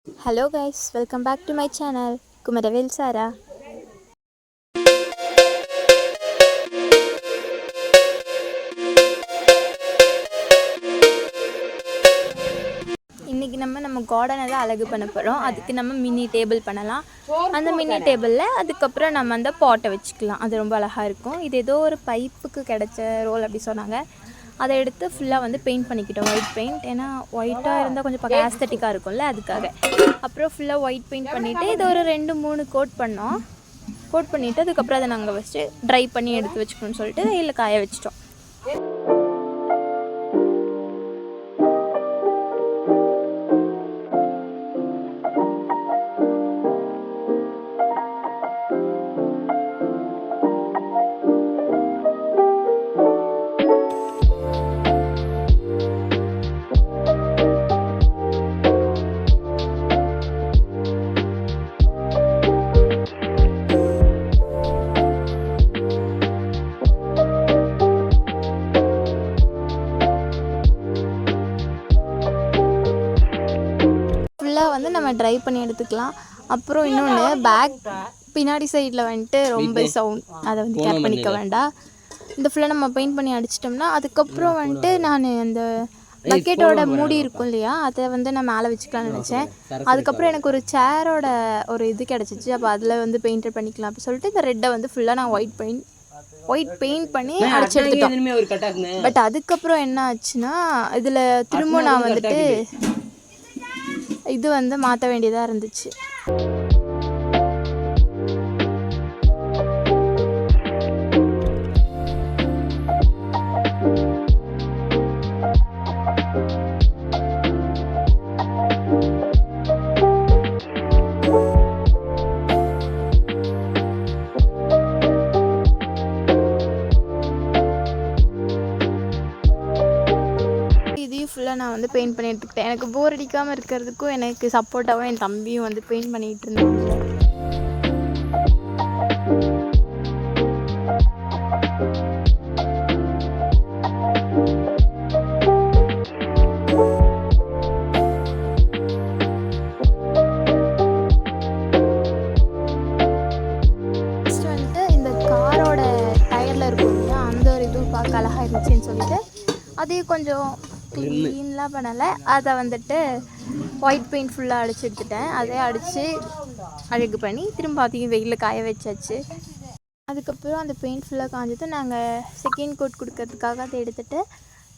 Hello guys, welcome back to my channel, Kumaravel Sara. இன்றைக்கி நம்ம கார்டனை தான் அழகு பண்ண போகிறோம். அதுக்கு நம்ம மினி டேபிள் பண்ணலாம். அந்த மினி டேபிளில் அதுக்கப்புறம் நம்ம அந்த பாட்டை வச்சுக்கலாம். அது ரொம்ப அழகாக இருக்கும். இது ஏதோ ஒரு பைப்புக்கு கிடைச்ச ரோல் அப்படி சொன்னாங்க. அதை எடுத்து ஃபுல்லாக வந்து பெயிண்ட் பண்ணிக்கிட்டோம், ஒயிட் பெயிண்ட். ஏன்னா ஒயிட்டாக இருந்தால் கொஞ்சம் பார்க்க ஆஸ்தட்டிக்காக இருக்கும்ல, அதுக்காக. அப்புறம் ஃபுல்லாக ஒயிட் பெயிண்ட் பண்ணிவிட்டு இதை ஒரு 2-3 கோட் பண்ணோம். கோட் பண்ணிவிட்டு அதுக்கப்புறம் அதை நாங்கள் வச்சு ட்ரை பண்ணி எடுத்து வச்சுக்கணும்னு சொல்லிட்டு வெயிலில் காய வச்சிட்டோம். வந்து நம்ம ட்ரை பண்ணி எடுத்துக்கலாம். அப்புறம் இன்னொன்று, பேக் பின்னாடி சைடில் வந்துட்டு ரொம்ப சவுண்ட், அதை வந்து கேர் பண்ணிக்க வேண்டாம். இந்த ஃபுல்லாக நம்ம பெயிண்ட் பண்ணி அடிச்சிட்டோம்னா அதுக்கப்புறம் வந்துட்டு நான் அந்த பக்கெட்டோட மூடி இருக்கும் இல்லையா, அதை வந்து நான் மேலே வச்சுக்கலாம்னு நினச்சேன். அதுக்கப்புறம் எனக்கு ஒரு சேரோட ஒரு இது கிடச்சிச்சு. அப்போ அதில் வந்து பெயிண்டட் பண்ணிக்கலாம் அப்படி சொல்லிட்டு இந்த ரெட்டை வந்து ஃபுல்லாக நான் ஒயிட் பெயிண்ட் பண்ணி அடிச்சு எடுத்துட்டோம். பட் அதுக்கப்புறம் என்ன ஆச்சுன்னா, இதில் திரும்ப நான் வந்துட்டு இது வந்து மாற்ற வேண்டியதாக இருந்துச்சு. ஃபுல்லாக நான் வந்து பெயிண்ட் பண்ணி எடுத்துக்கிட்டேன். எனக்கு போர் அடிக்காமல் இருக்கிறதுக்கும் எனக்கு சப்போர்ட்டாகவும் என் தம்பியும் வந்து பெயிண்ட் பண்ணிகிட்டு இருந்தாங்க. நெக்ஸ்ட் வந்துட்டு இந்த காரோட டயரில் இருக்கும் இல்லையா, அந்த ஒரு இதுவும் பார்க்க அழகாக இருந்துச்சுன்னு சொல்லிட்டு அதையும் கொஞ்சம் க்ளீன்லாம் பண்ணலை. அதை வந்துட்டு ஒயிட் பெயிண்ட் ஃபுல்லாக அடித்து எடுத்துட்டேன். அதை அடித்து அழகு பண்ணி திரும்ப அதையும் வெயிலில் காய வச்சாச்சு. அதுக்கப்புறம் அந்த பெயிண்ட் ஃபுல்லாக காஞ்சது நாங்கள் செகண்ட் கோட் கொடுக்கறதுக்காக அதை எடுத்துகிட்டு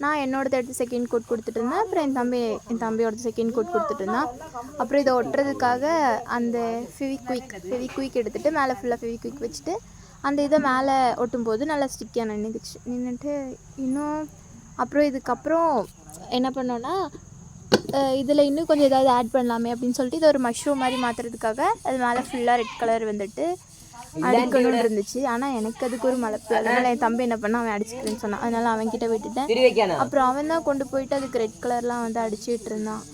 நான் என்னோடதை எடுத்து செகண்ட் கோட் கொடுத்துட்டு இருந்தேன். அப்புறம் என் தம்பியோட செகண்ட் கோட் கொடுத்துட்டு இருந்தான். அப்புறம் இதை ஒட்டுறதுக்காக அந்த ஃபெவிக்விக் எடுத்துகிட்டு மேலே ஃபுல்லாக ஃபெவிக்விக் வச்சுட்டு அந்த இதை மேலே ஒட்டும்போது நல்லா ஸ்டிக்கியாக நின்றுட்டு இன்னும். அப்புறம் இதுக்கப்புறம் என்ன பண்ணோன்னா, இதில் இன்னும் கொஞ்சம் ஏதாவது ஆட் பண்ணலாமே அப்படின்னு சொல்லிட்டு இதை ஒரு மஷ்ரூம் மாதிரி மாற்றுறதுக்காக அது மேலே ஃபுல்லாக ரெட் கலர் வந்துட்டு அடிக்கணும்னு இருந்துச்சு. ஆனால் எனக்கு அதுக்கு ஒரு மலைப்பு. அதனால் என் தம்பி என்ன பண்ணால் அவன் அடிச்சுக்கிறேன்னு சொன்னான். அதனால் அவன்கிட்ட விட்டுட்டேன். அப்புறம் அவன் தான் கொண்டு போயிட்டு அதுக்கு ரெட் கலர்லாம் வந்து அடிச்சுட்டு இருந்தான்.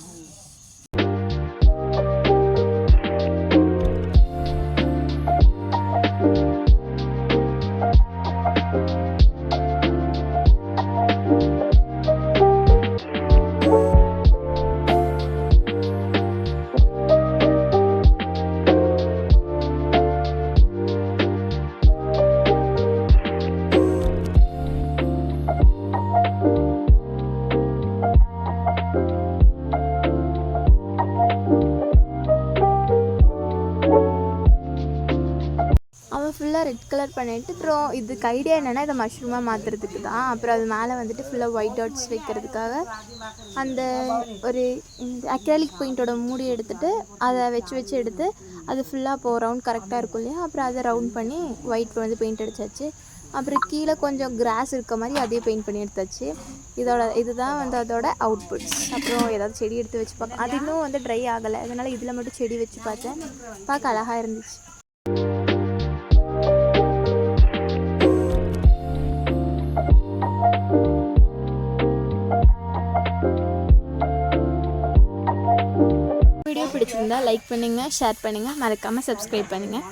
ஃபுல்லாக ரெட் கலர் பண்ணிவிட்டு அப்புறம் இதுக்கு ஐடியா என்னென்னா இதை மஷ்ரூமாக மாற்றுறதுக்கு தான். அப்புறம் அது மேலே வந்துட்டு ஃபுல்லாக ஒயிட் டாட்ஸ் வைக்கிறதுக்காக அந்த ஒரு அக்ரிலிக் பெயிண்டோட மூடி எடுத்துகிட்டு அதை வச்சு எடுத்து அது ஃபுல்லாக இப்போ ரவுண்ட் கரெக்டாக இருக்கும் இல்லையா, அப்புறம் அதை ரவுண்ட் பண்ணி ஒயிட் வந்து பெயிண்ட் அடித்தாச்சு. அப்புறம் கீழே கொஞ்சம் கிராஸ் இருக்க மாதிரி அதே பெயிண்ட் பண்ணி எடுத்தாச்சு. இதுதான் வந்து அதோட அவுட்புட்ஸ். அப்புறம் ஏதாவது செடி எடுத்து வச்சு பார்க்க, அது இன்னும் வந்து ட்ரை ஆகலை. அதனால் இதில் மட்டும் செடி வச்சு பார்த்தேன். பார்க்க அழகாக இருந்துச்சு. வீடியோ பிடிச்சிருந்தா லைக் பண்ணுங்கள், ஷேர் பண்ணுங்கள், மறக்காமல் சப்ஸ்கிரைப் பண்ணுங்கள்.